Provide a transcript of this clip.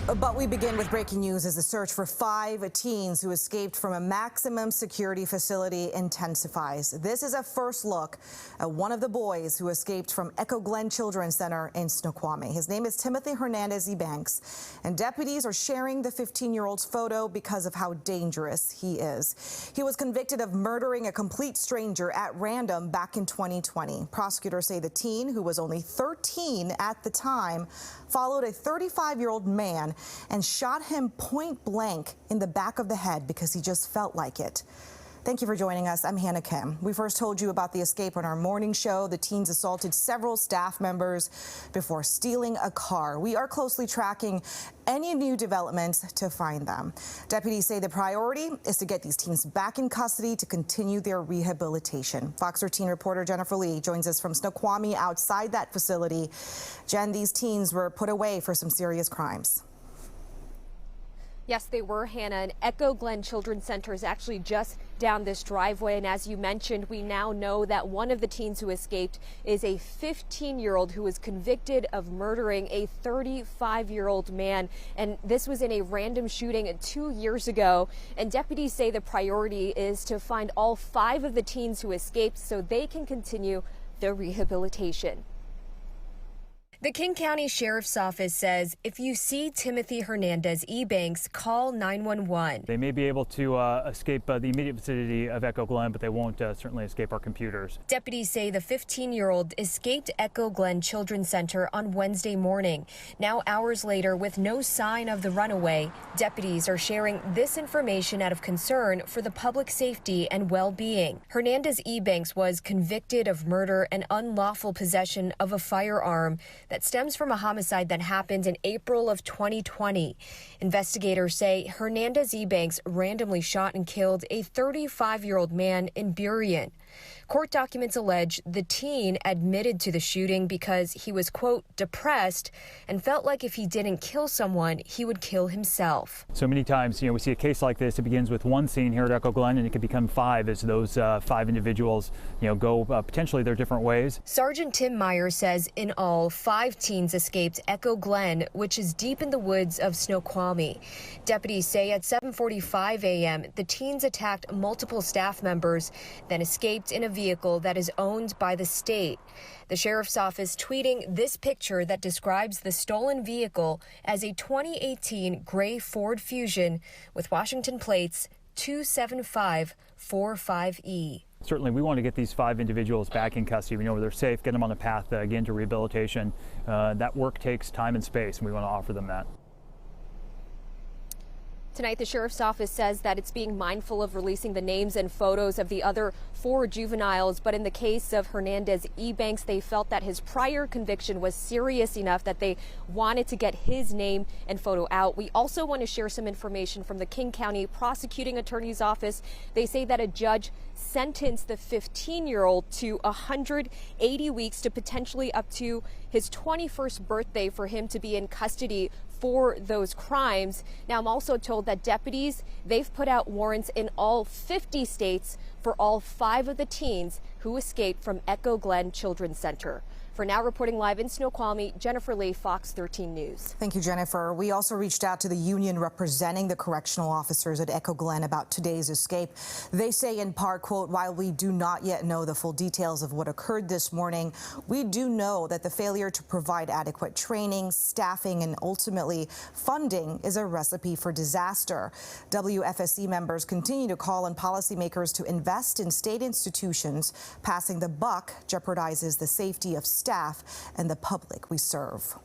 But we begin with breaking news as the search for 5 teens who escaped from a maximum security facility intensifies. This is a first look at one of the boys who escaped from Glen Children's Center in Snoqualmie. His name is Timothy Hernandez Ebanks, and deputies are sharing the 15-year-old's photo because of how dangerous he is. He was convicted of murdering a complete stranger at random back in 2020. Prosecutors say the teen, who was only 13 at the time, followed a 35-year-old man and shot him point blank in the back of the head because he just felt like it. Thank you for joining us. I'm Hannah Kim. We first told you about the escape on our morning show. The teens assaulted several staff members before stealing a car. We are closely tracking any new developments to find them. Deputies say the priority is to get these teens back in custody to continue their rehabilitation. Fox 13 reporter Jennifer Lee joins us from Snoqualmie outside that facility. Jen, these teens were put away for some serious crimes. Yes, they were, Hannah. And Glen Children's Center is actually just down this driveway. And as you mentioned, we now know that one of the teens who escaped is a 15-year-old who was convicted of murdering a 35-year-old man. And this was in a random shooting 2 years ago. And deputies say the priority is to find all 5 of the teens who escaped so they can continue their rehabilitation. The King County Sheriff's Office says if you see Timothy Hernandez Ebanks, call 911. They may be able to escape the immediate vicinity of Glen, but they won't certainly escape our computers. Deputies say the 15-year-old escaped Glen Children's Center on Wednesday morning. Now, hours later, with no sign of the runaway, deputies are sharing this information out of concern for the public safety and well-being. Hernandez Ebanks was convicted of murder and unlawful possession of a firearm that stems from a homicide that happened in April of 2020. Investigators say Hernandez Ebanks randomly shot and killed a 35-year-old man in Burien. Court documents allege the teen admitted to the shooting because he was, quote, depressed and felt like if he didn't kill someone, he would kill himself. So many times, we see a case like this. It begins with one scene here at Glen, and it can become 5 as those 5 individuals, go potentially their different ways. Sergeant Tim Meyer says in all, 5 teens escaped Glen, which is deep in the woods of Snoqualmie. Deputies say at 7:45 a.m., the teens attacked multiple staff members, then escaped in a vehicle that is owned by the state. The sheriff's office tweeting this picture that describes the stolen vehicle as a 2018 gray Ford Fusion with Washington plates 27545E. Certainly, we want to get these 5 individuals back in custody. We know where they're safe, get them on the path again to rehabilitation. That work takes time and space, and we want to offer them that. Tonight, the sheriff's office says that it's being mindful of releasing the names and photos of the other 4 juveniles. But in the case of Hernandez Ebanks, they felt that his prior conviction was serious enough that they wanted to get his name and photo out. We also want to share some information from the King County Prosecuting Attorney's Office. They say that a judge sentenced the 15-year-old to 180 weeks to potentially up to his 21st birthday for him to be in custody for those crimes. Now, I'm also told that deputies, they've put out warrants in all 50 states for all 5 of the teens who escaped from Glen Children's Center. For now, reporting live in Snoqualmie, Jennifer Lee, Fox 13 News. Thank you, Jennifer. We also reached out to the union representing the correctional officers at Glen about today's escape. They say in part, quote, while we do not yet know the full details of what occurred this morning, we do know that the failure to provide adequate training, staffing, and ultimately funding is a recipe for disaster. WFSC members continue to call on policymakers to invest in state institutions. Passing the buck jeopardizes the safety of staff and the public we serve.